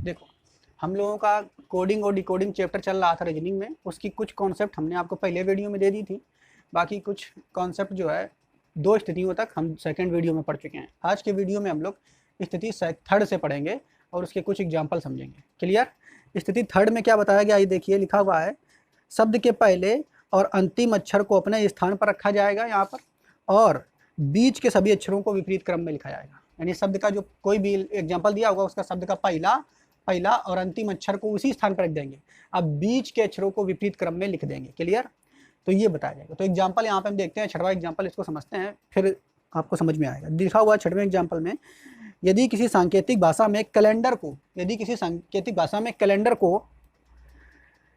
देखो, हम लोगों का कोडिंग और डिकोडिंग चैप्टर चल रहा था रीजनिंग में, उसकी कुछ कॉन्सेप्ट हमने आपको पहले वीडियो में दे दी थी, बाकी कुछ कॉन्सेप्ट जो है 2 स्थितियों तक हम सेकंड वीडियो में पढ़ चुके हैं। आज के वीडियो में हम लोग स्थिति थर्ड से पढ़ेंगे और उसके कुछ एग्जाम्पल समझेंगे। क्लियर? स्थिति थर्ड में क्या बताया गया, ये देखिए लिखा हुआ है, शब्द के पहले और अंतिम अक्षर को अपने स्थान पर रखा जाएगा यहाँ पर, और बीच के सभी अक्षरों को विपरीत क्रम में लिखा जाएगा। यानी शब्द का जो कोई भी एग्जाम्पल दिया होगा उसका शब्द का पहला और अंतिम अक्षर को उसी स्थान पर रख देंगे, अब बीच के अक्षरों को विपरीत क्रम में लिख देंगे। क्लियर? तो ये बताया जाएगा। तो एग्जाम्पल यहाँ पे हम देखते हैं, छठवां एग्जाम्पल, इसको समझते हैं फिर आपको समझ में आएगा। लिखा हुआ छठवें एग्जाम्पल में, यदि किसी सांकेतिक भाषा में कैलेंडर को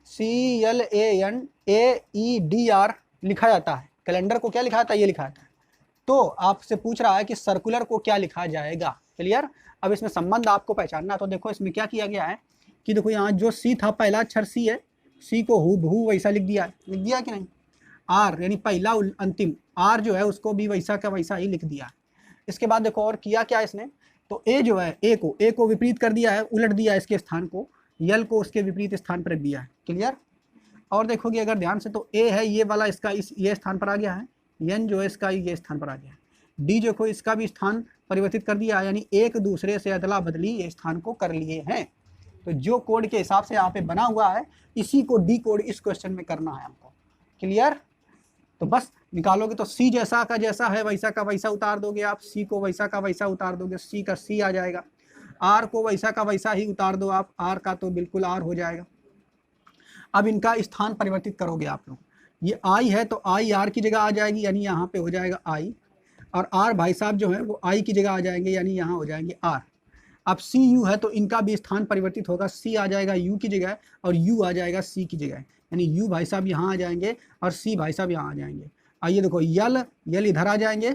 CLANDER लिखा जाता है, कैलेंडर को क्या लिखा जाता है, ये लिखा जाता है, तो आपसे पूछ रहा है कि सर्कुलर को क्या लिखा जाएगा। क्लियर? अब इसमें संबंध आपको पहचानना। तो देखो इसमें क्या किया गया है कि देखो यहाँ जो सी था, पहला अक्षर सी है, सी को हूबहू वैसा लिख दिया कि नहीं। आर यानी पहला अंतिम आर जो है उसको भी वैसा का वैसा ही लिख दिया। इसके बाद देखो और किया क्या इसने, तो ए जो है ए को विपरीत कर दिया है, उलट दिया है इसके स्थान को, यल को उसके विपरीत स्थान पर रख दिया है। क्लियर? और देखोगे अगर ध्यान से तो ए है ये वाला, इसका ये स्थान पर आ गया है, एन जो है इसका ये स्थान पर आ गया है, डी जो है इसका भी स्थान परिवर्तित कर दिया, यानी एक दूसरे से अदला बदली ये स्थान को कर लिए हैं। तो जो कोड के हिसाब से यहाँ पे बना हुआ है इसी को डी कोड इस क्वेश्चन में करना है हमको। क्लियर? तो बस निकालोगे तो सी जैसा का जैसा है वैसा का वैसा उतार दोगे आप, सी को वैसा का वैसा उतार दोगे, सी का सी आ जाएगा, आर को वैसा का वैसा ही उतार दो आप, आर का तो बिल्कुल आर हो जाएगा। अब इनका स्थान परिवर्तित करोगे आप लोग, ये आई है तो आई आर की जगह आ जाएगी, यानी यहाँ पे हो जाएगा आई, और आर भाई साहब जो है वो आई की जगह आ जाएंगे, यानी यहाँ हो जाएंगे आर। अब सी यू है तो इनका भी स्थान परिवर्तित होगा, सी आ जाएगा यू की जगह और यू आ जाएगा सी की जगह, यानी यू भाई साहब यहाँ आ जाएंगे और सी भाई साहब यहाँ आ जाएंगे। आइए देखो यल इधर आ जाएंगे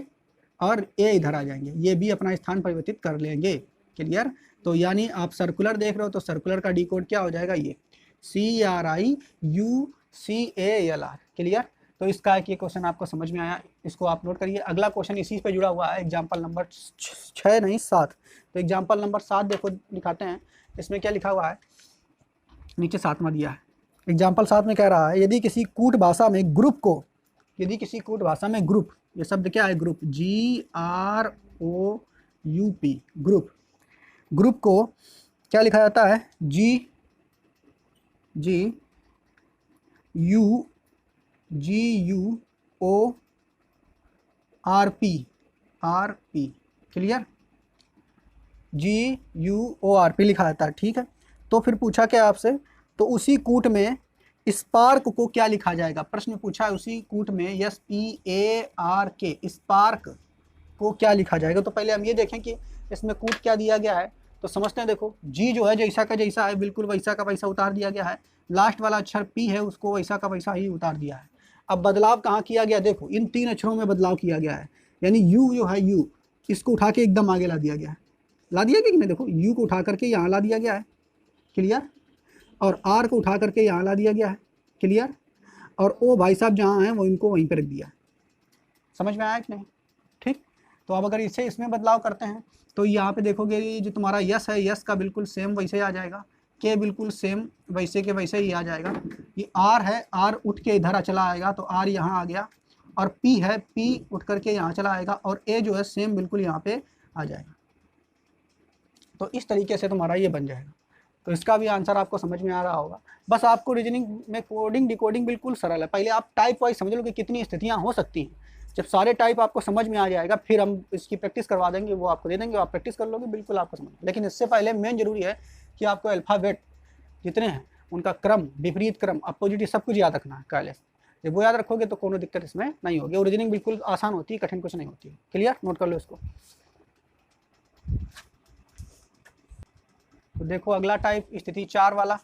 और ए इधर आ जाएंगे, ये भी अपना स्थान परिवर्तित कर लेंगे। क्लियर? तो यानी आप सर्कुलर देख रहे हो तो सर्कुलर का डी कोड क्या हो जाएगा, ये CRIUCALR। क्लियर? तो इसका एक ये क्वेश्चन आपको समझ में आया, इसको आप नोट करिए। अगला क्वेश्चन इसी पे जुड़ा हुआ है, एग्जाम्पल नंबर 6 नहीं 7। तो एग्जाम्पल नंबर 7 देखो दिखाते हैं, इसमें क्या लिखा हुआ है, नीचे 7वां दिया है। एग्जाम्पल 7 में कह रहा है, यदि किसी कूट भाषा में ग्रुप, ये शब्द क्या है, ग्रुप, GROUP, ग्रुप को क्या लिखा जाता है, GUORP। क्लियर? GUORP लिखा जाता है। ठीक है, तो फिर पूछा क्या आपसे, तो उसी कूट में स्पार्क को क्या लिखा जाएगा, प्रश्न पूछा है उसी कूट में SPARK स्पार्क को क्या लिखा जाएगा। तो पहले हम ये देखें कि इसमें कूट क्या दिया गया है, तो समझते हैं। देखो जी जो है जैसा का जैसा है, बिल्कुल वैसा का वैसा उतार दिया गया है, लास्ट वाला अक्षर पी है उसको वैसा का वैसा ही उतार दिया है। अब बदलाव कहाँ किया गया, देखो इन 3 अक्षरों में बदलाव किया गया है, यानी यू जो है यू इसको उठा के एकदम आगे ला दिया गया है, कि नहीं, देखो यू को उठा करके यहाँ ला दिया गया है। क्लियर? और आर को उठा करके यहाँ ला दिया गया है। क्लियर? और ओ भाई साहब जहाँ हैं वो इनको वहीं पर रख दिया। समझ में आया कि नहीं? ठीक, तो अब अगर इसे इसमें बदलाव करते हैं तो यहाँ पे देखोगे ये जो तुम्हारा यस है, यस का बिल्कुल सेम वैसे आ जाएगा, के बिल्कुल सेम वैसे के वैसे ही आ जाएगा। ये आर है, आर उठ के इधर चला आएगा तो आर यहाँ आ गया, और पी है, पी उठ करके यहाँ चला आएगा, और ए जो है सेम बिल्कुल यहाँ पे आ जाएगा। तो इस तरीके से तुम्हारा ये बन जाएगा। तो इसका भी आंसर आपको समझ में आ रहा होगा। बस आपको रीजनिंग में कोडिंग डिकोडिंग बिल्कुल सरल है, पहले आप टाइप वाइज समझ लो कि कितनी स्थितियाँ हो सकती हैं। जब सारे टाइप आपको समझ में आ जाएगा फिर हम इसकी प्रैक्टिस करवा देंगे, वो आपको दे देंगे, आप प्रैक्टिस कर लोगे, बिल्कुल आपको समझ। लेकिन इससे पहले मेन जरूरी है कि आपको अल्फ़ाबेट जितने हैं उनका क्रम, विपरीत क्रम, अपोजिट सब कुछ याद रखना है पहले से। जब वो याद रखोगे तो कोनो दिक्कत इसमें नहीं होगी, और रीजनिंग बिल्कुल आसान होती है, कठिन कुछ नहीं होती है। क्लियर? नोट कर लो इसको। तो देखो अगला टाइप स्थिति 4 वाला,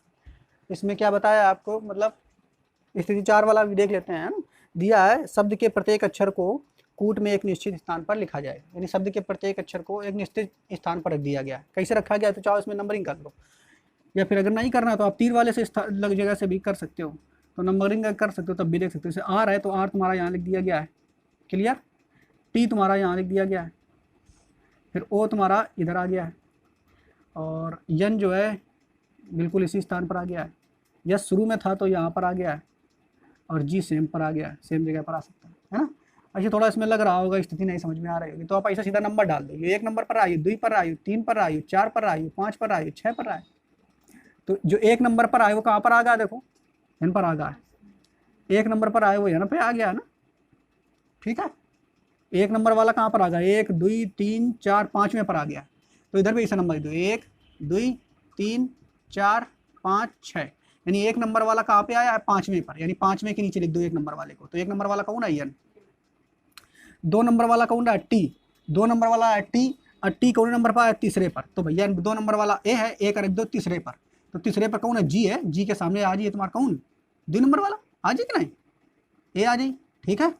इसमें क्या बताया आपको, मतलब स्थिति 4 वाला भी देख लेते हैं। दिया है शब्द के प्रत्येक अक्षर को कूट में एक निश्चित स्थान पर लिखा जाए, यानी शब्द के प्रत्येक अक्षर को एक निश्चित स्थान पर रख दिया गया है। कैसे रखा गया, तो चाहो इसमें नंबरिंग कर लो, या फिर अगर नहीं करना तो आप तीर वाले से लग जगह से भी कर सकते हो, तो नंबरिंग कर सकते हो, तब भी देख सकते हो। जैसे आर है तो आर तुम्हारा यहाँ लिख दिया गया है। क्लियर? टी तुम्हारा यहाँ लिख दिया गया है, फिर ओ तुम्हारा इधर आ गया है, और यन जो है बिल्कुल इसी स्थान पर आ गया है। यस शुरू में था तो यहाँ पर आ गया है, और जी सेम पर आ गया है, सेम जगह पर आ सकता है ना। ऐसे थोड़ा इसमें लग रहा होगा, स्थिति नहीं समझ में आ रही होगी, तो आप ऐसा सीधा नंबर डाल दो, ये 1 नंबर पर आयु, 2 पर आयु, 3 पर आयु, 4 पर आयु, 5 पर आयु, 6 पर आयु। तो जो 1 नंबर पर आए वो कहाँ पर आ गया, देखो इन पर आ गया है। 1 नंबर पर आए वो यहाँ पे आ गया ना, ठीक है। 1 नंबर वाला कहाँ पर आ गया, 1 2 3 4 5वें पर आ गया। तो इधर भी ऐसा नंबर दो, 1 2 3 4 5 6, यानी 1 नंबर वाला कहाँ पे आया है, 5वें पर, यानी 5वें के नीचे लिख दो 1 नंबर वाले को। तो 1 नंबर वाला कौन है, एन। 2 नंबर वाला कौन है, टी। 2 नंबर वाला है टी, और टी कौन नंबर पर है, तीसरे पर। तो भैया 2 नंबर वाला ए है, 1 और 2 तीसरे पर। तो तीसरे पर कौन है, जी है, जी के सामने आ जाइए तुम्हारा कौन, 2 नंबर वाला आ जाए कि नहीं, ए आ जाइए, ठीक है।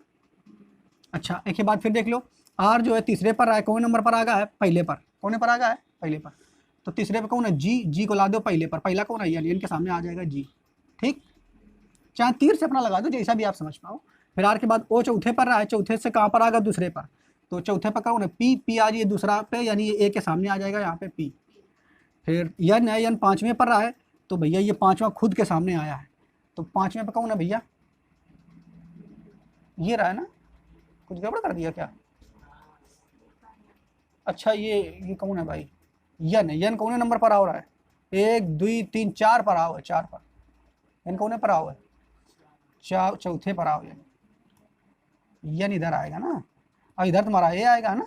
अच्छा एक के बाद फिर देख लो, आर जो है तीसरे पर है, कौन नंबर पर आ गया है, पहले पर। कौन पर आ गया है, पहले पर। तो तीसरे पर कौन है, जी, जी को ला दो पहले पर, पहला कौन है, एन के सामने आ जाएगा जी, ठीक। चाहे तीर से अपना लगा दो, जैसा भी आप समझ पाओ। फिर आर के बाद ओ चौथे पर रहा है, चौथे से कहाँ पर आ गया, दूसरे पर। तो चौथे पर कौन है, पी, पी आ जाइए दूसरा पे, यानी ये ए के सामने आ जाएगा यहाँ पे पी। फिर एन है, एन 5वें पर रहा है, तो भैया ये 5वां खुद के सामने आया है। तो 5वें पर कौन है भैया, ये रहा है ना, कुछ गड़बड़ कर दिया क्या। अच्छा ये कौन है भाई, यन है, यन कौन नंबर पर आ रहा है, 1 2 3 4 पर आओ है, 4 पर। यन कौन पर आओ है, चौथे पर आओ, यन इधर आएगा ना, और इधर तुम्हारा ए आएगा ना।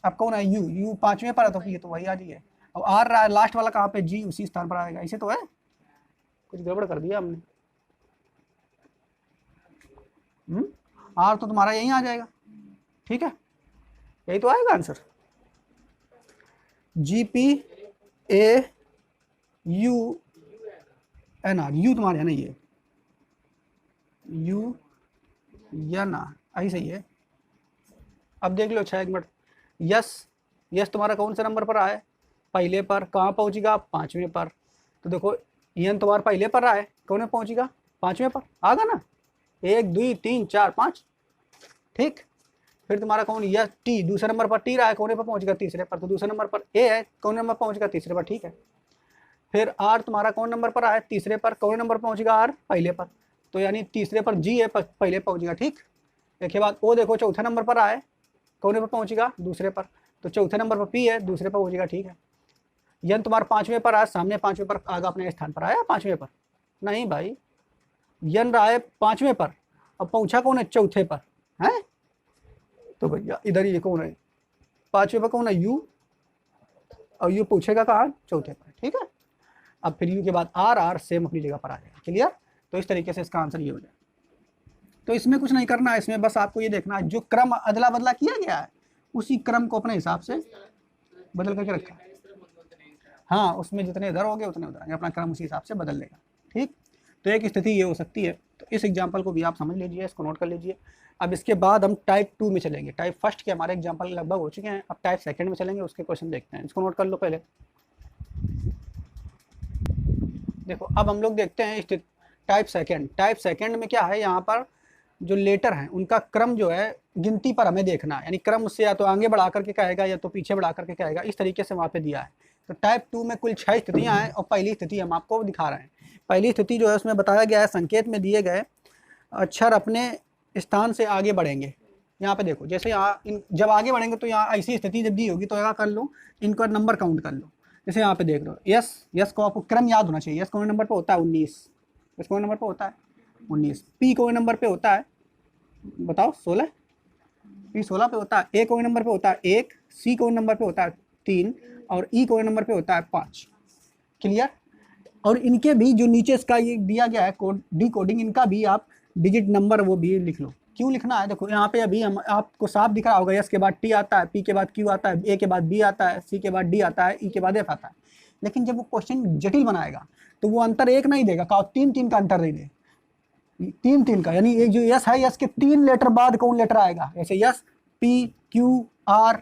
अब कौन है, यू, यू 5वें पर है, तो ये तो वही आ जाइए। अब आर रहा है लास्ट वाला कहाँ पे, जी उसी स्थान पर आएगा, ऐसे तो है, कुछ गड़बड़ कर दिया हमने। आर तो तुम्हारा यहीं आ जाएगा, ठीक है, यही तो आएगा answer. G P A U N R, U तुम्हारे है ना, ये यू एन आर ऐसे ही है। अब देख लो 6 मिनट, यस, यस तुम्हारा कौन से नंबर पर आया है, पहले पर। कहाँ पहुंचेगा, 5वें पर। तो देखो एन तुम्हारा पहले पर रहा है, कौन में पहुंचेगा, 5वें पर आगा ना, 1 2 3 4 5, ठीक। फिर तुम्हारा कौन, यस टी, दूसरे नंबर पर टी रहा है, कौन पर पहुंचेगा, तीसरे पर। तो दूसरे नंबर पर ए है, कौन नंबर पहुंचेगा, तीसरे पर, ठीक है। फिर आर तुम्हारा कौन नंबर पर आया, तीसरे पर, कौन नंबर पहुंचेगा, आर पहले पर। तो यानी तीसरे पर जी है, पहले पहुंचेगा, ठीक। एक के बाद ओ देखो चौथे नंबर पर आए, कौन पर पहुंचेगा, दूसरे पर। तो चौथे नंबर पर पी है, दूसरे पर पहुंचेगा, ठीक है। यन तुम्हारा 5वें पर आया, सामने 5वें पर आगा अपने स्थान पर आया, 5वें पर नहीं भाई, यन रहा है 5वें पर, अब पहुंचा कौन है, चौथे पर है। तो भैया इधर ये कौन है, 5वें पर कौन है, यू, और यू पूछेगा कहाँ, चौथे पर, ठीक है। अब फिर यू के बाद आर, आर सेम अपनी जगह पर आ जाएगा, क्लियर। तो इस तरीके से इसका आंसर ये हो जाए। तो इसमें कुछ नहीं करना है, इसमें बस आपको ये देखना है जो क्रम अदला बदला किया गया है उसी क्रम को अपने हिसाब से बदल करके रखा है। हाँ उसमें जितने इधर हो गए उतने उधर आएंगे, अपना क्रम उसी हिसाब से बदल लेगा, ठीक। तो एक स्थिति ये हो सकती है। तो इस एग्जाम्पल को भी आप समझ लीजिए, इसको नोट कर लीजिए। अब इसके बाद हम टाइप 2 में चलेंगे। टाइप फर्स्ट के हमारे एग्जाम्पल लगभग हो चुके हैं, अब टाइप सेकंड में चलेंगे, उसके क्वेश्चन देखते हैं। इसको नोट कर लो पहले। देखो अब हम लोग देखते हैं टाइप सेकंड। टाइप सेकंड में क्या है, यहाँ पर जो लेटर हैं उनका क्रम जो है गिनती पर हमें देखना है, यानी क्रम उससे या तो आगे बढ़ा करके कहेगा या तो पीछे बढ़ा करके कहेगा, इस तरीके से वहाँ पे दिया है। तो टाइप 2 में कुल 6 स्थितियाँ हैं और पहली स्थिति हम आपको दिखा रहे हैं। पहली स्थिति जो है उसमें बताया गया है, संकेत में दिए गए अक्षर अपने स्थान से आगे बढ़ेंगे। यहाँ पे देखो जैसे यहाँ जब आगे बढ़ेंगे तो यहाँ ऐसी स्थिति जब दी होगी तो क्या कर लो, इनका नंबर काउंट कर लो। जैसे यहाँ पे देख लो, यस, यस को आपको क्रम याद होना चाहिए। यस कौन नंबर पे होता है, 19। यस कौन नंबर पे होता है, 19। पी कौन नंबर पे होता है, बताओ, 16। पी 16 पे होता है। ए कौन नंबर पे होता है, 1। सी कौन नंबर पे होता है, 3। और ई कौन नंबर पे होता है, 5। क्लियर। और इनके भी जो नीचे इसका ये दिया गया है कोड, डी कोडिंग, इनका भी आप डिजिट नंबर वो भी लिख लो। क्यों लिखना है, देखो यहाँ पे अभी हम आपको साफ दिख रहा होगा, एस के बाद टी आता है, पी के बाद क्यू आता है, ए के बाद बी आता है, सी के बाद डी आता है, ई के बाद एफ आता है। लेकिन जब वो क्वेश्चन जटिल बनाएगा तो वो अंतर एक नहीं देगा, कहा 3-3 का अंतर दे दे, 3-3 का। यानी एक जो यस है, यस के 3 लेटर बाद कौन लेटर आएगा, जैसे S P Q R,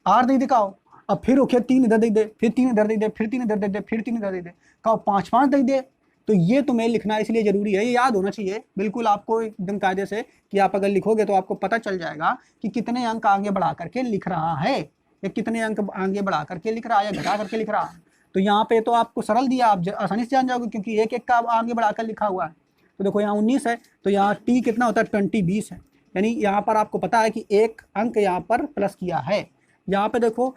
R दे दिखाओ। अब फिर ओके 3 इधर दे दे, फिर 3 इधर दे दे, फिर 3 इधर दे दे, फिर 3 इधर दे दे, कहो 5-5 दे दे। तो ये तुम्हें लिखना इसलिए जरूरी है, ये याद होना चाहिए बिल्कुल आपको एकदम कायदे से, कि आप अगर लिखोगे तो आपको पता चल जाएगा कि कितने अंक आगे बढ़ा करके लिख रहा है, या कितने अंक आगे बढ़ा करके लिख रहा है या घटा करके लिख रहा है। तो यहाँ पे तो आपको सरल दिया, आप आसानी से जान जाओगे क्योंकि एक एक का आगे बढ़ाकर लिखा हुआ है। तो देखो यहाँ 19 है, तो यहाँ t कितना होता है 20 है, यानी यहाँ पर आपको पता है कि एक अंक यहाँ पर प्लस किया है। यहाँ पे देखो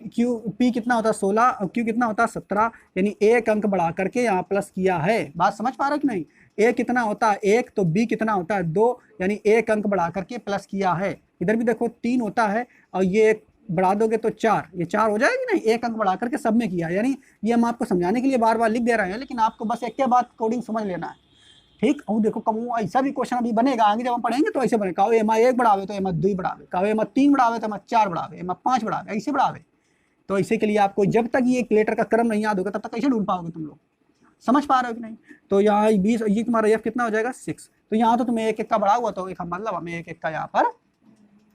p कितना होता है 16 और q कितना होता है 17, यानी एक अंक बढ़ा करके यहाँ प्लस किया है। बात समझ पा रहे हो कि नहीं? a कितना होता है 1, तो b कितना होता है 2, यानी एक अंक बढ़ा करके प्लस किया है। इधर भी देखो 3 होता है और ये बढ़ा दोगे तो 4, ये 4 हो जाएगी नहीं, एक अंक बढ़ा करके सब में किया। यानी ये हम आपको समझाने के लिए बार बार लिख दे रहे हैं, लेकिन आपको बस एक के बाद कोडिंग समझ लेना है, ठीक। और देखो कम ऐसा भी क्वेश्चन अभी बनेगा आगे जब हम पढ़ेंगे तो ऐसे बने, कहो एमा 1 बढ़ावे तो एमा 2 बढ़ावे, कहो एमा 3 बढ़ावे तो एमा 4 बढ़ावे, एमा 5 बढ़ावे, ऐसे बढ़ावे। तो ऐसे के लिए आपको जब तक ये लेटर का क्रम नहीं याद होगा तब तक कैसे ढूंढ पाओगे तुम लोग? समझ पा रहे हो कि नहीं? तो यहाँ 20, ये तुम्हारा एफ कितना हो जाएगा 6। तो यहाँ तो तुम्हें एक एक का बढ़ा हुआ, तो एक मतलब हमें एक एक का यहाँ पर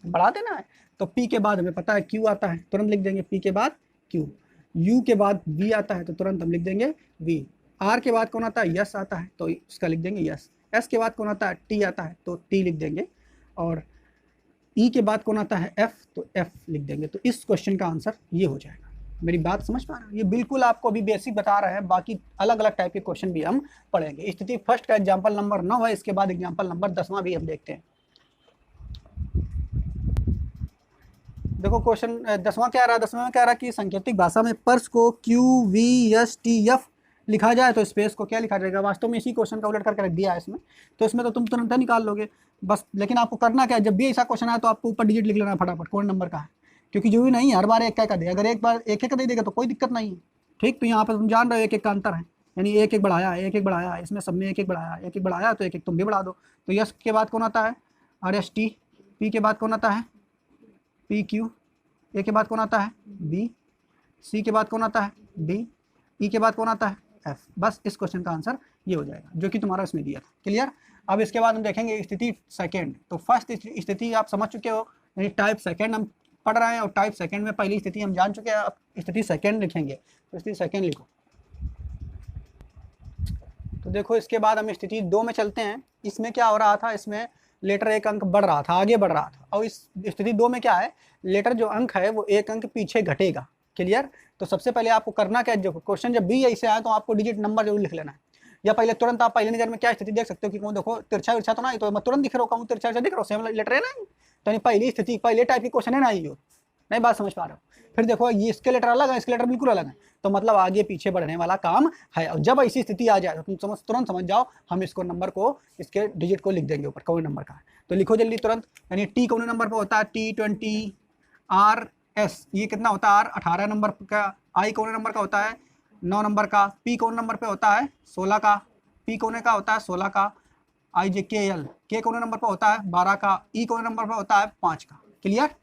बढ़ा देना है। तो पी के बाद हमें पता है क्यू आता है, तुरंत लिख देंगे पी के बाद क्यू। यू के बाद वी आता है तो तुरंत हम लिख देंगे वी। आर के बाद कौन आता है? यस आता है, तो इसका लिख देंगे यस। एस के बाद कौन आता है? टी आता है, तो टी लिख देंगे। और ई के बाद कौन आता है? एफ, तो एफ लिख देंगे। तो इस क्वेश्चन का आंसर ये हो जाएगा। मेरी बात समझ पा रहे हैं? ये बिल्कुल आपको अभी बेसिक बता रहे हैं, बाकी अलग अलग टाइप के क्वेश्चन भी हम पढ़ेंगे। स्थिति फर्स्ट का एग्जाम्पल नंबर 9 है, इसके बाद एग्जाम्पल नंबर 10वां भी हम देखते हैं। देखो क्वेश्चन 10वां क्या रहा? 10वां में कह रहा कि सांकेतिक भाषा में पर्स को QVSTF लिखा जाए तो स्पेस को क्या लिखा जाएगा? वास्तव में इसी क्वेश्चन का उलट करके रख दिया है इसमें, तो इसमें तो तुम तुरंत निकाल लोगे बस। लेकिन आपको करना क्या है, जब भी ऐसा क्वेश्चन आए तो आपको ऊपर डिजिट लिख लेना है फटाफट कौन नंबर का है, क्योंकि जो भी नहीं हर बार एक का दे, अगर एक बार एक का दे देगा तो कोई दिक्कत नहीं है, ठीक। तो यहाँ पर तुम जान रहे हो एक एक का अंतर है, यानी एक एक बढ़ाया है, एक एक बढ़ाया है, इसमें सब में एक एक बढ़ाया, एक एक बढ़ाया तो एक एक तुम भी बढ़ा दो। तो यस के बाद कौन आता है? RST। पी के बाद कौन आता है? PQ। ए के बाद कौन आता है? बी। सी के बाद कौन आता है? डी। ई के बाद कौन आता है? एफ। बस इस क्वेश्चन का आंसर ये हो जाएगा जो कि तुम्हारा इसमें दिया था। क्लियर? अब इसके बाद हम देखेंगे स्थिति सेकंड। तो फर्स्ट स्थिति आप समझ चुके हो, यानी टाइप सेकंड हम पढ़ रहे हैं, और टाइप सेकंड में पहली स्थिति हम जान चुके हैं। अब स्थिति सेकंड लिखेंगे, तो स्थिति सेकंड लिखो। तो देखो इसके बाद हम स्थिति 2 में चलते हैं। इसमें क्या हो रहा था? इसमें लेटर एक अंक बढ़ रहा था, आगे बढ़ रहा था, और इस स्थिति 2 में क्या है? लेटर जो अंक है वो एक अंक पीछे घटेगा। क्लियर? तो सबसे पहले आपको करना क्या है, जो क्वेश्चन जब भी ऐसे आए तो आपको डिजिट नंबर जरूर लिख लेना है, या पहले तुरंत आप पहले नजर में क्या स्थिति देख सकते हो कि कौन, देखो तिरछा विरछा तो नहीं, तो मैं तुरंत दिख रहा हूँ तिरछा विरछा दिख रहा हूँ, सेम लेटर है ना, तो पहली स्थिति पहले टाइप की क्वेश्चन है ना ये, नहीं बात समझ पा रहे हो? फिर देखो ये इसके लेटर अलग है, इसके लेटर बिल्कुल अलग है, तो मतलब आगे पीछे बढ़ने वाला काम है। और जब ऐसी स्थिति आ जाए तो तुम तुरंत समझ जाओ, हम इसको नंबर को, इसके डिजिट को लिख देंगे ऊपर कौन नंबर का है। तो लिखो जल्दी तुरंत, यानी टी कौन नंबर पर होता है? T20। RS ये कितना होता है? 18 नंबर का। आई कौन नंबर का होता है? 9 नंबर का। P कौन नंबर पे होता है? 16 का। P कौन का होता है? 16 का। IJKL के कौन नंबर पर होता है? 12 का। E कौन नंबर पर होता है? 5 का। क्लियर?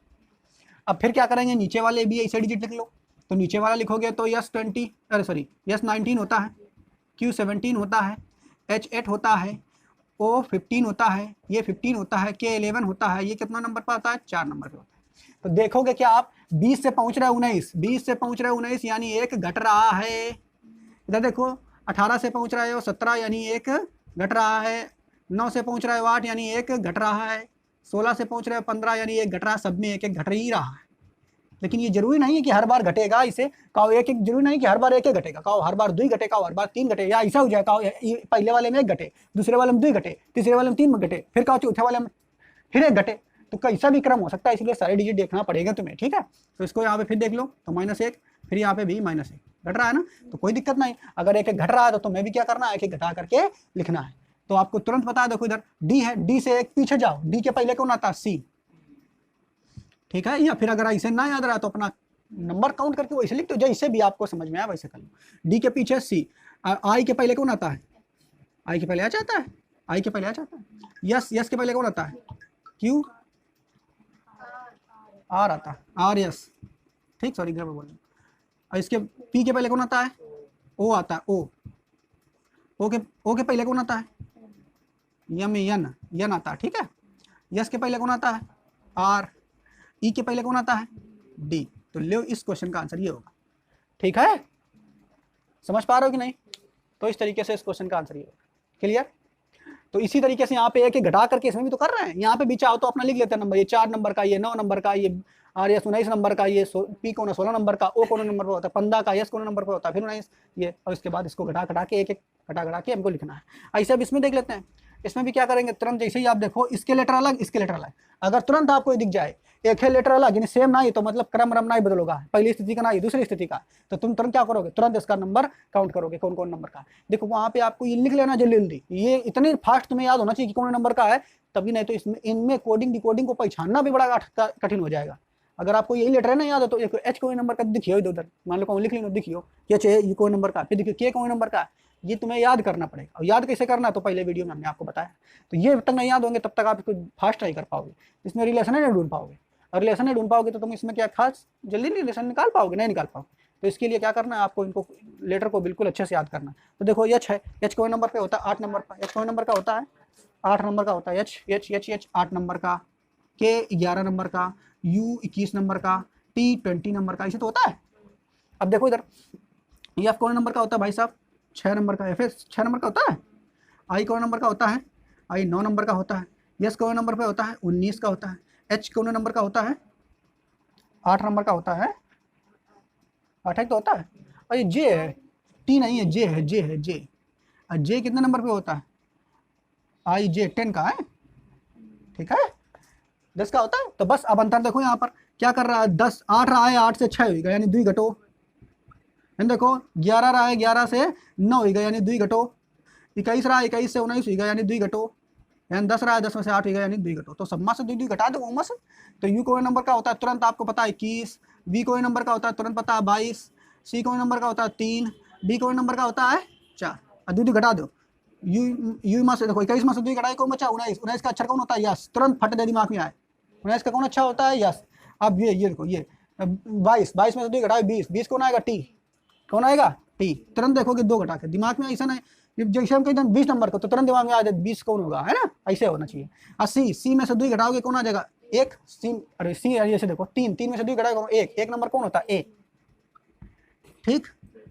अब फिर क्या करेंगे, नीचे वाले भी ऐसे डिजिट लिख लो। तो नीचे वाला लिखोगे तो S20, अरे सॉरी S19 होता है, Q17 होता है, H8 होता है, O15 होता है, ये 15 होता है, K11 होता है, ये कितना नंबर पर आता है? 4 नंबर पे होता है। तो देखोगे कि आप 20 से पहुंच रहे 19, 20 से पहुंच रहे 19 यानी एक घट रहा है। इधर देखो 18 से पहुंच रहे हो 17 यानी एक घट रहा है, 9 से पहुंच रहे हो 8 यानी एक घट रहा है, 16 से पहुंच रहे हो 15 यानी एक घट रहा है, सब में एक एक घट ही रहा है। लेकिन ये जरूरी नहीं है कि हर बार घटेगा, इसे कहो एक एक, जरूरी नहीं कि हर बार एक एक घटेगा, कहो हर बार 2 घटे, कहो हर बार 3 घटे, या ऐसा हो जाए कहो पहले वाले में 1 घटे, दूसरे वाले में 2 घटे, तीसरे वाले में 3 घटे, फिर कहो चौथे वाले में फिर 1 घटे। तो कैसा भी क्रम हो सकता है, इसलिए सारे डिजिट देखना पड़ेगा तुम्हें, ठीक है। तो इसको यहाँ पे फिर देख लो, तो -1, फिर यहाँ पे भी -1 घट रहा है ना, तो कोई दिक्कत नहीं। अगर एक एक घट रहा है तो तुम्हें भी क्या करना है, एक एक घटा करके लिखना है। तो आपको तुरंत बता, देखो इधर डी है, डी से एक पीछे जाओ, डी के पहले कौन आता है? सी, ठीक है। या फिर अगर ऐसे ना याद रहा तो अपना नंबर काउंट करके वैसे लिख दो, जैसे भी आपको समझ में आया वैसे कर लो। डी के पीछे सी। आई के पहले कौन आता है? आई के पहले आ जाता है, आई के पहले आ जाता है। यस, यस के पहले कौन आता है? क्यू। आर आता है, आर यस, ठीक, सॉरी गड़बड़ बोल रहा हूं। इसके पी के पहले कौन आता है? ओ आता है, ओ। ओ के पहले कौन आता है? यम, यन आता है, ठीक है। यस के पहले कौन आता है? आर। ई के पहले कौन आता है? डी। तो लो इस क्वेश्चन का आंसर ये होगा, ठीक है। समझ पा रहे हो कि नहीं? तो इस तरीके से इस क्वेश्चन का आंसर ये होगा। क्लियर? तो इसी तरीके से यहाँ पे एक घटा करके इसमें भी तो कर रहे हैं, यहाँ पे भी चाहो तो अपना लिख लेते हैं नंबर, ये 4 नंबर का, ये 9 नंबर का, ये आर एस 19 नंबर का, ये पी कौन है 16 नंबर का, ओ कौन नंबर पर होता है 15 का, एस कौन नंबर पर होता है फिर 19 ये, और इसके बाद इसको घटा घटा के एक एक घटा के हमको लिखना है। ऐसे अब इसमें देख लेते हैं, इसमें भी क्या करेंगे, तुरंत जैसे ही आप देखो इसके लेटर अलग इसके लेटर अलग, अगर तुरंत आपको दिख जाए एक है लेटर अलग यानी सेम ना ही, तो मतलब क्रम रम ना ही बदलोगा, पहली स्थिति का ना ही दूसरी स्थिति का, तो तुम तुरंत क्या करोगे, तुरंत इसका नंबर काउंट करोगे कौन कौन नंबर का। देखो वहां पे आपको ये लिख लेना जल्दी जल्दी, ये इतनी फास्ट तुम्हें याद होना चाहिए कि कौन नंबर का है, तभी नहीं तो इसमें इनमें कोडिंग डिकोडिंग को पहचानना भी बड़ा कठिन हो जाएगा। अगर आपको यही लेटर है ना याद है तो एक एच कोई नंबर का दिखियो इधर उधर, मान लो कौन लिख लो दिखियो एच है ये कोई नंबर का, फिर देखियो के कोई नंबर का, ये तुम्हें याद करना पड़ेगा। और याद कैसे करना तो पहले वीडियो में हमने आपको बताया, तो ये तक नहीं याद होंगे तब तक आप इसको फास्ट नहीं कर पाओगे, इसमें रिलेशन नहीं ढूंढ पाओगे, और रिलेशन नहीं ढूंढ पाओगे तो तुम इसमें क्या खास जल्दी रिलेशन निकाल पाओगे, नहीं निकाल पाओगे। तो इसके लिए क्या करना है आपको, इनको लेटर को बिल्कुल अच्छे से याद करना। तो देखो एच है, एच कोई नंबर पे होता है 8 नंबर पर, एच कोई नंबर का होता है 8 नंबर का होता है, H H H H 8 number का, के 11 नंबर का, यू 21 नंबर का, टी 20 नंबर का, ऐसे तो होता है। अब देखो इधर एफ कौन नंबर का होता है भाई साहब 6 नंबर का, एफ 6 नंबर का होता है, आई कौन नंबर का होता है, आई 9 नंबर का होता है, एस कौन नंबर पे होता है 19 का होता है, एच कौन नंबर का होता है 8 नंबर का होता है, 8 तो होता है, और ये जे है, टी नहीं है, जे है, जे है, जे, और जे कितने नंबर पे होता है, आई जे 10 का है, ठीक है 10 का होता है। तो बस अब अंतर देखो यहाँ पर क्या कर रहा है, 10 8 रहा है 8 से 6 होगा यानी 2 घटो, देखो 11 रहा है 11 से 9 होगा यानी 2 घटो, 21 रहा है 21 से 19 होगा यानी 2 घटो, यानी 10 रहा है 10 में से 8 होगा यानी 2 घटो, तो सब में से 2 घटा दो उमा से। तो यू कोई नंबर का होता है तुरंत आपको पता है 21, बी कोई नंबर का होता है तुरंत पता है 22, सी कोई नंबर का होता है 3, डी कोई नंबर का होता है 4, और 2 घटा दो, यू में से देखो 21 में से 2 घटाए कौन बचा 19, 19 का अक्षर कौन होता है यस, तुरंत फट दे दिमाग में आए 19 का कौन अच्छा होता है यस। अब ये देखो ये 22 में से 2 घटाए 20, 20 कौन आएगा टी, कौन आएगा टी, तुरंत देखोगे 2 घटा के, दिमाग में ऐसा नहीं जैसे हम कहते हैं 20 नंबर को तो तुरंत दिमाग में आ जाए 20 कौन होगा, है ना, ऐसे होना चाहिए। और सी में से 2 घटाओगे कौन आ जाएगा 1, सी अरे सी ऐसे देखो 3 में से 2 घटाओगे 1 नंबर कौन होता है ए, ठीक।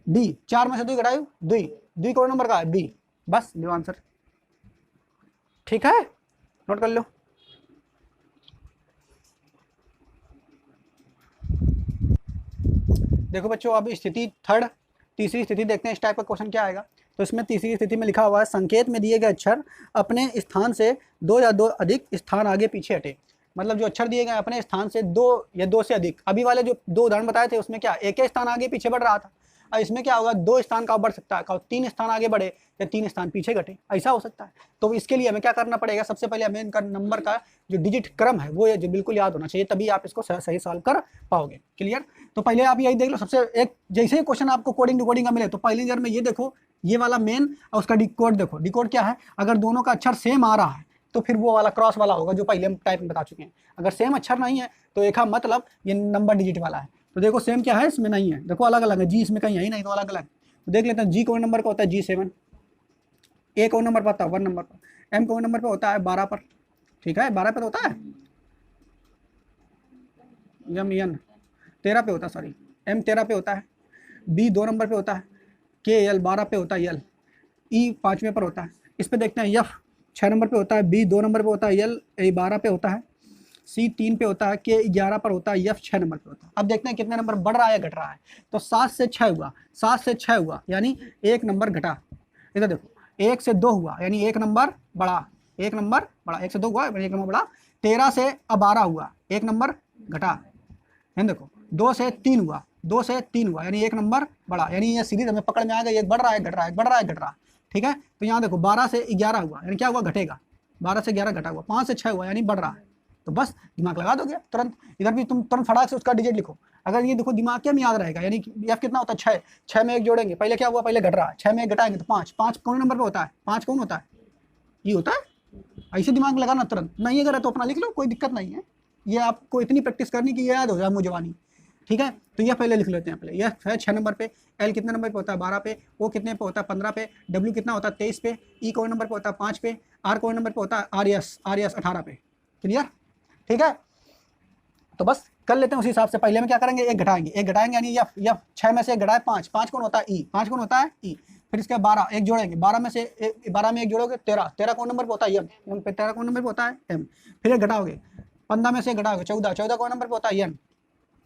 डी 4 में से 2 घटाओ 2 कौन नंबर का है बी, बस लो आंसर, ठीक है नोट कर लो। देखो बच्चों अब स्थिति थर्ड, तीसरी स्थिति देखते हैं इस टाइप का क्वेश्चन क्या आएगा। तो इसमें तीसरी स्थिति में लिखा हुआ है संकेत में दिए गए अक्षर अपने स्थान से 2 या 2 अधिक स्थान आगे पीछे हटे, मतलब जो अक्षर दिए गए अपने स्थान से 2 या 2 से अधिक, अभी वाले जो 2 उदाहरण बताए थे उसमें क्या एक स्थान आगे पीछे बढ़ रहा था, और इसमें क्या होगा 2 स्थान का बढ़ सकता है, 3 स्थान आगे बढ़े या 3 स्थान पीछे घटे, ऐसा हो सकता है। तो इसके लिए हमें क्या करना पड़ेगा, सबसे पहले हमें इनका नंबर का जो डिजिट क्रम है वो जो बिल्कुल याद होना चाहिए, तभी आप इसको सही सॉल्व कर पाओगे। क्लियर। तो पहले आप यही देख लो, सबसे एक जैसे ही क्वेश्चन आपको कोडिंग डिकोडिंग का मिले तो पहली नजर में ये देखो ये वाला मेन और उसका डिकोड देखो, डिकोड क्या है, अगर दोनों का अक्षर सेम आ रहा है तो फिर वो वाला क्रॉस वाला होगा जो पहले हम टाइप में बता चुके हैं, अगर सेम अक्षर नहीं है तो एक मतलब ये नंबर डिजिट वाला है। तो देखो सेम क्या है इसमें नहीं है, देखो अलग अलग है, जी इसमें कहीं है ही नहीं तो अलग अलग। तो देख लेते हैं जी कौन नंबर का होता है G7, ए कौन नंबर पर होता है 1 नंबर पर, एम कौन नंबर पर होता है 12 पर, ठीक है 12 पर होता है, एम एन 13 पे होता है, सॉरी एम 13 पे होता है, बी 2 नंबर पे होता है, के एल 12 पे होता है, एल ई 5वें पर होता है। इस पे देखते हैं एफ 6 नंबर पे होता है, बी 2 नंबर पे होता है, एल 12 पे होता है, सी 3 पे होता है, के 11 पर होता है, एफ 6 नंबर पे होता है। अब देखते हैं कितने नंबर बढ़ रहा है घट रहा है। तो 7 से 6 हुआ, 7 से 6 हुआ यानी 1 नंबर घटा, इधर देखो 1 से 2 हुआ यानी 1 नंबर बढ़ा, 1 नंबर बढ़ा, 1 से 2 हुआ 1 नंबर बढ़ा, 13 से अब 12 हुआ 1 नंबर घटा, देखो 2 से 3 हुआ, 2 से 3 हुआ यानी 1 नंबर बढ़ा, यानी ये सीरीज हमें पकड़ में आ गई, एक बढ़ रहा है घट रहा है, बढ़ रहा है घट रहा है, ठीक है। तो यहाँ देखो 12 से 11 हुआ यानी क्या हुआ घटेगा, 12 से 11 घटा हुआ, 5 से 6 हुआ यानी बढ़ रहा है, तो बस दिमाग लगा दोगे तुरंत। इधर भी तुम तुरंत फटाक से उसका डिजिट लिखो, अगर ये देखो दिमाग क्या में याद रहेगा, यानी एफ कितना होता है 6, 6 में 1 जोड़ेंगे, पहले क्या हुआ पहले घट रहा है, 6 में 1 घटाएंगे तो 5, 5 कौन नंबर पे होता है, 5 कौन होता है ये होता है, ऐसे दिमाग लगाना तुरंत, नहीं अगर है तो अपना लिख लो कोई दिक्कत नहीं है, ये आपको इतनी प्रैक्टिस करनी कि ये याद हो जाए मुझे, ठीक है। तो यह पहले लिख लेते हैं, पहले यह है 6 नंबर पे, एल कितने नंबर पे होता है 12 पे, ओ कितने पे होता है 15 पे, डब्ल्यू कितना होता है 23 पे, ई कौन नंबर पे होता है 5 पे, आर कौन नंबर पे होता है आर एस 18 पे, क्लियर, ठीक है। तो बस कर लेते हैं उसी हिसाब से, पहले में क्या करेंगे 1 घटाएंगे, 1 घटाएंगे यानी यह 6 में से 1 घटाए 5, 5 कौन होता है ई, 5 कौन होता है ई, फिर इसके 12 1 जोड़ेंगे, 12 में से 12 में 1 जोड़ोगे 13, 13 कौन नंबर पे होता है एम पे, 13 कौन नंबर पे होता है एम, फिर 1 घटाओगे 15 में से 1 घटाओगे 14, 14 कौन नंबर पे होता है एन,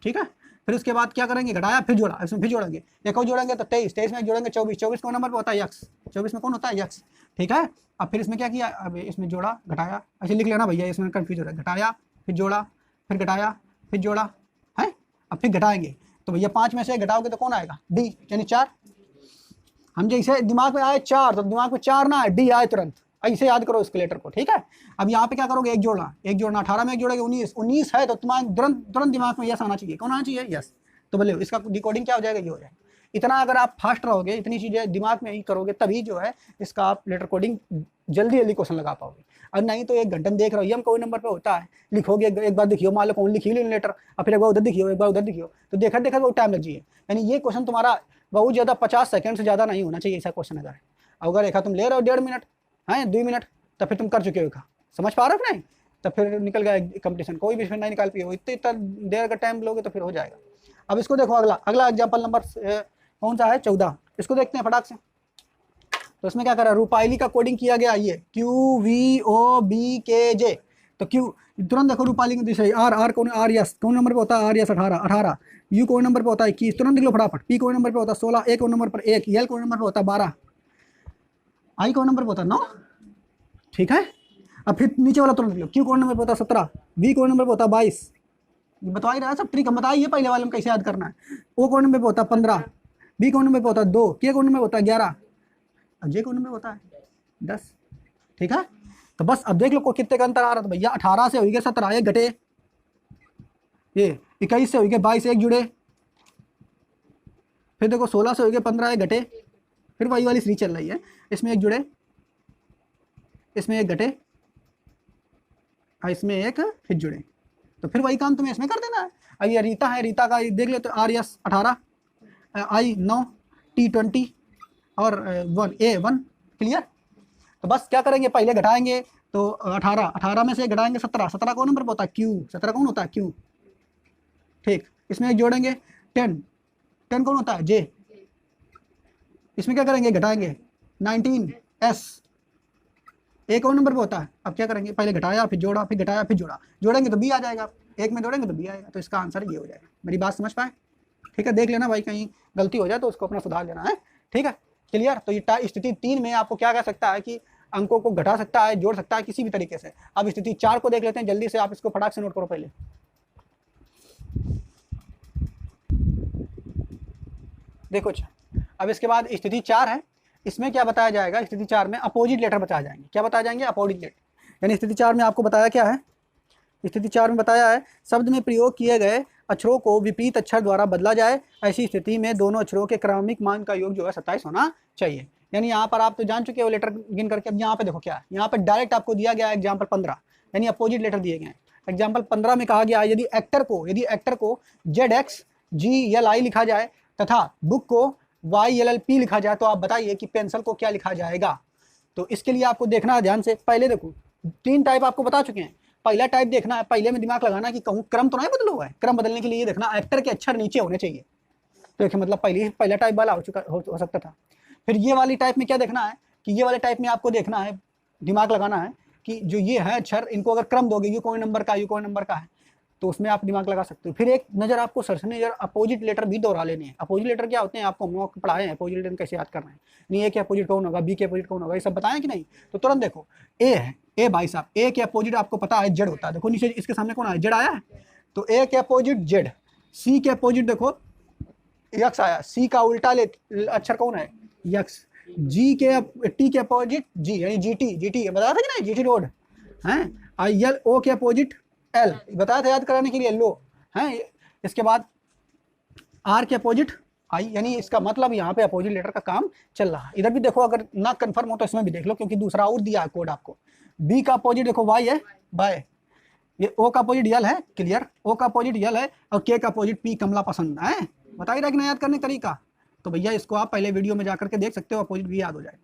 ठीक है। फिर उसके बाद क्या करेंगे, घटाया फिर जोड़ा, इसमें फिर जोड़ेंगे, एक और जोड़ेंगे तो 23, 23 में जोड़ेंगे 24, 24 कौन नंबर पे होता है, यक्स, 24 में कौन होता है, यक्स, ठीक है। अब फिर इसमें क्या किया, अब इसमें जोड़ा घटाया, ऐसे लिख लेना भैया, इसमें कंफ्यूज हो रहा है, घटाया फिर जोड़ा फिर घटाया फिर जोड़ा है। अब फिर घटाएंगे तो भैया 5 में से घटाओगे तो कौन आएगा, डी, यानी 4। हम जैसे दिमाग में आए 4 तो दिमाग में 4 ना आए, डी आए तुरंत, ऐसे याद करो इसके लेटर को, ठीक है। अब यहाँ पे क्या करोगे, एक जोड़ना, एक जोड़ना, 18 में एक जोड़ेगे 19, 19 है तो तुम्हारे तुरंत तुरंत दिमाग में यस आना चाहिए, कौन आना चाहिए, यस। तो बोले इसका डिकोडिंग क्या हो जाएगा, ये हो जाएगा। इतना अगर आप फास्ट रहोगे, इतनी चीजें दिमाग में ही करोगे, तभी जो है इसका आप लेटर कोडिंग जल्दी जल्दी क्वेश्चन लगा पाओगे। और नहीं तो एक घंटे में देख रहे हो, हम कोई नंबर पे होता है, लिखोगे एक बार देखियो, मान लो कौन लिखी लेटर, और फिर एक बार उधर दिखियो, एक बार उधर दिखियो, तो देखा देखा बहुत टाइम लग जाइए। यानी ये क्वेश्चन तुम्हारा बहुत ज़्यादा 50 सेकंड से ज़्यादा नहीं होना चाहिए ऐसा क्वेश्चन। अगर एक तुम ले रहे हो 1.5 मिनट है 2 मिनट, तो फिर तुम कर चुके हो, समझ पा रहे हो नहीं, तो फिर निकल गया कंपटीशन, कोई भी फिर नहीं निकाल पाए, इतना देर का टाइम लोगे तो फिर हो जाएगा। अब इसको देखो, अगला अगला एग्जाम्पल नंबर कौन सा है, 14, इसको देखते हैं फटाक से। तो इसमें क्या करा, रूपाइली का कोडिंग किया गया, ये QVOBKJ, तो क्यू तुरंत देखो रूपाली की आर, आर कौन, आर यस कौन नंबर पे होता है, आर यस 18, 18, यू कौन नंबर पे होता है 21, तुरंत लिख लो फटाफट, पी कौन नंबर पे होता है 16, ए कौन नंबर पर 1, एल कौन नंबर पे होता है 12, आई कौन नंबर पे होता है 9, ठीक है। अब फिर नीचे वाला तुरंत लिख लो, क्यू कौन नंबर पे होता है 17, वी कौन नंबर पे होता है 22, ये बता ही रहा है सब ट्रिक, हम बताइए पहले वाले में कैसे याद करना है। ओ कौन नंबर पे होता है 15, बी कौन नंबर पे होता है 2, के कौन नंबर पे होता है 11, अब जे कौन नंबर होता है 10, ठीक है। तो बस अब देख लो को कितने का अंतर आ रहा था भैया, 18 से हो गया 17, एक घटे, ये 21 से हो गया 22, एक जुड़े, फिर देखो 16 से हो गया 15, एक घटे, फिर वही वाली सीरीज चल रही है, इसमें एक जुड़े, इसमें एक घटे, इसमें एक फिर जुड़े, तो फिर वही काम तुम्हें इसमें कर देना है। अब ये रीता है, रीता का देख ले तो आर यस 18, आई 9, टी 20 और 1 ए 1, क्लियर। तो बस क्या करेंगे, पहले घटाएंगे तो 18, 18 में से घटाएंगे 17, 17 कौन नंबर पर होता है, क्यू, 17 कौन होता है, क्यू, ठीक। इसमें एक जोड़ेंगे 10, 10 कौन होता है, जे। इसमें क्या करेंगे, घटाएंगे 19, एस, ए कौन नंबर पे होता है। अब क्या करेंगे, पहले घटाया फिर जोड़ा फिर घटाया फिर जोड़ा, जोड़ेंगे तो बी आ जाएगा, एक में जोड़ेंगे तो बी आएगा, तो इसका आंसर ये हो जाएगा। मेरी बात समझ पाए, ठीक है। देख लेना भाई कहीं गलती हो जाए तो उसको अपना सुधार लेना है, ठीक है, क्लियर। तो ये स्थिति 3 में आपको क्या कह सकता है कि अंकों को घटा सकता है, जोड़ सकता है किसी भी तरीके से। अब स्थिति 4 को देख लेते हैं जल्दी से, आप इसको फटाक से नोट करो पहले। देखो अच्छा, अब इसके बाद स्थिति 4 है, इसमें क्या बताया जाएगा, स्थिति 4 में अपोजिट लेटर बताया जाएंगे, क्या बताया जाएंगे, अपोजिट लेटर। यानी स्थिति 4 में आपको बताया क्या है, स्थिति 4 में बताया है शब्द में प्रयोग किए गए अक्षरों को विपरीत अक्षर द्वारा बदला जाए, ऐसी स्थिति में दोनों अक्षरों के क्रमिक मान का योग जो है 27 होना चाहिए। यानी यहाँ पर आप तो जान चुके हो लेटर गिन करके। अब यहाँ पे देखो क्या है, यहाँ पे डायरेक्ट आपको दिया गया है एग्जाम्पल 15, यानी अपोजिट लेटर दिए गए हैं। एग्जाम्पल 15 में कहा गया है यदि एक्टर को ZXGLI लिखा जाए तथा बुक को YLLP लिखा जाए, तो आप बताइए कि पेंसिल को क्या लिखा जाएगा। तो इसके लिए आपको देखना है ध्यान से, पहले देखो 3 टाइप आपको बता चुके हैं। पहला टाइप देखना है, पहले में दिमाग लगाना कि कहूँ क्रम तो नहीं बदला हुआ है, क्रम बदलने के लिए देखना एक्टर के अक्षर नीचे होने चाहिए, तो देखिए मतलब पहला टाइप वाला हो सकता था। फिर ये वाली टाइप में क्या देखना है कि ये वाले टाइप में आपको देखना है, दिमाग लगाना है कि जो ये है अक्षर, इनको अगर क्रम दोगे, यू कौन नंबर का, यू कौन नंबर का है, तो उसमें आप दिमाग लगा सकते हो। फिर एक नज़र आपको सरसरी नज़र अपोजिट लेटर भी दोहरा लेने हैं। अपोजिट लेटर क्या होते हैं, आपको हम लोग पढ़ाए हैं अपोजिट लेटर कैसे याद करना है, नहीं ए के अपोजिट कौन होगा, बी के अपोजिट कौन होगा, ये सब बताएं कि नहीं। तो तुरंत देखो ए है, ए भाई साहब, ए के अपोजिट आपको पता है जेड होता है। देखो नीचे इसके सामने कौन आया, जेड आया है, तो ए के अपोजिट जेड। सी के अपोजिट देखो यक्स आया, सी का उल्टा अक्षर कौन है, यक्स। जी के टी के अपोजिट जी, यानी जीटी बताया था कि नहीं, जीटी रोड है। आई एल ओ के अपोजिट एल, बताया था याद कराने के लिए, लो है। इसके बाद आर के अपोजिट आई, यानी इसका मतलब यहाँ पे अपोजिट लेटर का काम चल रहा है। इधर भी देखो, अगर ना कंफर्म हो तो इसमें भी देख लो, क्योंकि दूसरा और दिया है कोड आपको। बी का अपोजिट देखो वाई है, बाय। ये ओ का अपोजिट यल है, क्लियर, ओ का अपोजिट यल है, और के का अपोजिट पी कमला पसंद है। बताइए रहा कि ना याद करने का तरीका, तो भैया इसको आप पहले वीडियो में जाकर के देख सकते हो, अपोजिट भी याद हो जाए।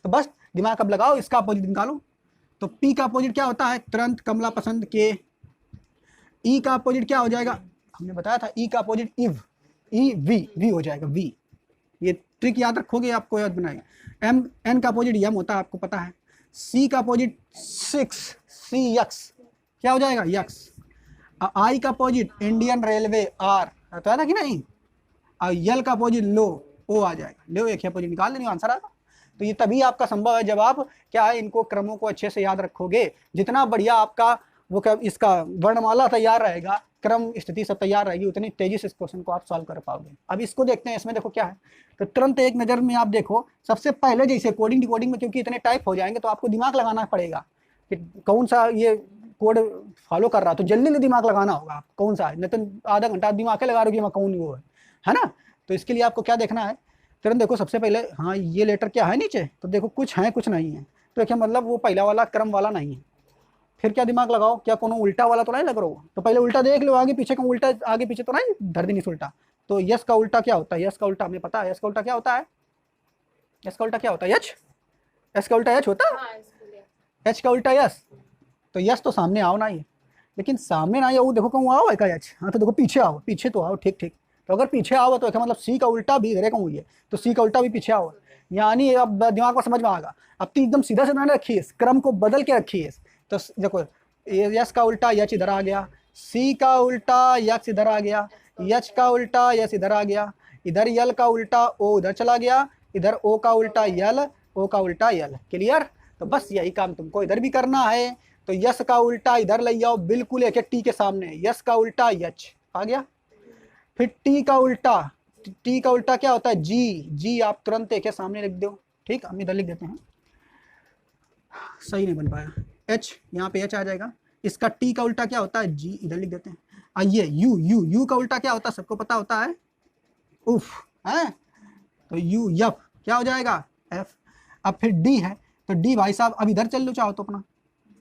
तो बस दिमाग अब लगाओ, इसका अपोजिट निकालो। तो पी का अपोजिट क्या होता है, तुरंत कमला पसंद के। ई का अपोजिट क्या हो जाएगा, हमने बताया था ई का अपोजिट इव, ई वी हो जाएगा, वी। ये ट्रिक याद रखोगे, आपको याद बनाएगा। एम, एन का अपोजिट यम होता है, आपको पता है। सी का अपोजिट 6, सी यक्स क्या हो जाएगा, यक्स। आई का अपोजिट इंडियन रेलवे आर, तो है ना कि नहीं। यल का अपोजिट लो, ओ आ जाएगा, लो एक अपोजिट निकाल देनी, आंसर आएगा। तो ये तभी आपका संभव है जब आप क्या है इनको क्रमों को अच्छे से याद रखोगे। जितना बढ़िया आपका वो क्या इसका वर्णमाला तैयार रहेगा, क्रम स्थिति सब तैयार रहेगी, उतनी तेजी से इस क्वेश्चन को आप सॉल्व कर पाओगे। अब इसको देखते हैं, इसमें देखो क्या है। तो तुरंत एक नज़र में आप देखो, सबसे पहले जैसे कोडिंग डिकोडिंग में क्योंकि इतने टाइप हो जाएंगे तो आपको दिमाग लगाना पड़ेगा कि कौन सा ये कोड फॉलो कर रहा है, तो जल्दी जल्दी दिमाग लगाना होगा आप कौन सा है, नहीं तो आधा घंटा दिमाग लगा रहे हो कि कौन वो है ना। तो इसके लिए आपको क्या देखना है, तुरंत देखो सबसे पहले, हाँ ये लेटर क्या है नीचे, तो देखो कुछ है कुछ नहीं है, तो क्या मतलब वो पहला वाला क्रम वाला नहीं है। फिर क्या दिमाग लगाओ, क्या कोनो उल्टा वाला तो नहीं लग रहा हो, तो पहले उल्टा देख लो, आगे पीछे का उल्टा, आगे पीछे तो नहीं धर देनी उल्टा। तो यस का उल्टा क्या होता है, यस का उल्टा हमें पता है, यस का उल्टा क्या होता है, यस का उल्टा क्या होता है, यच, यस का उल्टा यच होता है, एच का उल्टा यस। तो यस तो सामने आओ ना, ये लेकिन सामने ना आओ, देखो कहूँ आओ है का यच, हाँ तो देखो पीछे आओ, पीछे तो आओ, ठीक ठीक। तो अगर पीछे आओ तो क्या मतलब सी का उल्टा भी इधर कहूँ, ये तो सी का उल्टा भी पीछे आओ, यानी अब दिमाग को समझ में आएगा। अब तो एकदम सीधा सीधा रखिए, क्रम को बदल के रखिए। तो देखो यस का उल्टा यच इधर आ गया, सी का उल्टा यक्स इधर आ गया, यच का उल्टा यस इधर आ गया, इधर यल का उल्टा ओ उधर चला गया, इधर ओ का उल्टा यल, ओ का उल्टा यल। क्लियर। तो बस यही काम तुमको इधर भी करना है। तो यस का उल्टा इधर ले जाओ, बिल्कुल एक टी के सामने, यस का उल्टा यच आ गया। फिर टी का उल्टा, टी का उल्टा क्या होता है, जी, जी आप तुरंत एक सामने लिख दो, ठीक, हम इधर लिख देते हैं, सही नहीं बन पाया, एच यहाँ पे एच आ जाएगा। इसका टी का उल्टा क्या होता है, जी, इधर लिख देते हैं। आइए यू, यू, यू का उल्टा क्या होता है, सबको पता होता है, उफ है, तो यू यफ क्या हो जाएगा, एफ। अब फिर डी है, तो डी भाई साहब अब इधर चल लो चाहो तो अपना,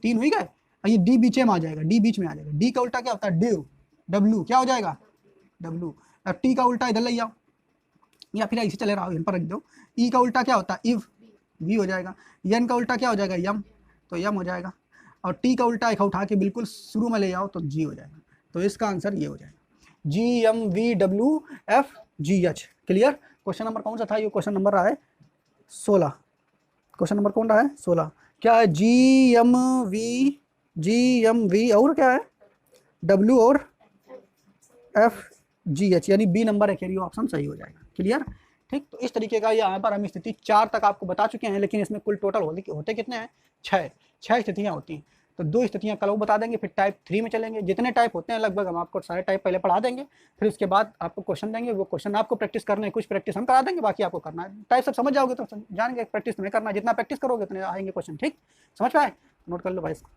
तीन हुई गए, ये डी बीच में आ जाएगा, डी बीच में आ जाएगा। डी का उल्टा क्या होता है, डिव, डब्लू क्या हो जाएगा, डब्लू। अब टी का उल्टा इधर ले जाओ, या फिर ऐसे चले रहा इन पर रख दो। ई का उल्टा क्या होता है, इव, वी हो जाएगा। यन का उल्टा क्या हो जाएगा, यम, तो यम हो जाएगा। और टी का उल्टा एक उठा के बिल्कुल शुरू में ले जाओ तो जी हो जाएगा। तो इसका आंसर ये हो जाएगा, G M V W F G H. Clear. Question number कौन सा था, ये क्वेश्चन नंबर रहा है 16। क्वेश्चन नंबर कौन रहा है, 16। क्या है, जी एम वी और क्या है, डब्ल्यू और एफ जी एच, यानी बी नंबर है, कैरी ऑप्शन सही हो जाएगा। क्लियर। ठीक। तो इस तरीके का यहाँ पर हम स्थिति 4 तक आपको बता चुके हैं, लेकिन इसमें कुल टोटल होते कितने हैं, 6 स्थितियाँ होती हैं। तो 2 स्थितियाँ कल बता देंगे, फिर टाइप 3 में चलेंगे। जितने टाइप होते हैं लगभग हम आपको सारे टाइप पहले पढ़ा देंगे, फिर उसके बाद आपको क्वेश्चन देंगे, वो क्वेश्चन आपको प्रैक्टिस करना है, कुछ प्रैक्टिस हम करा देंगे, बाकी आपको करना है। टाइप सब समझ जाओगे तो जानेंगे, प्रैक्टिस नहीं करना, जितना प्रैक्टिस करोगे उतने आएंगे क्वेश्चन। ठीक, समझ पाए, नोट कर लो भाई इसको।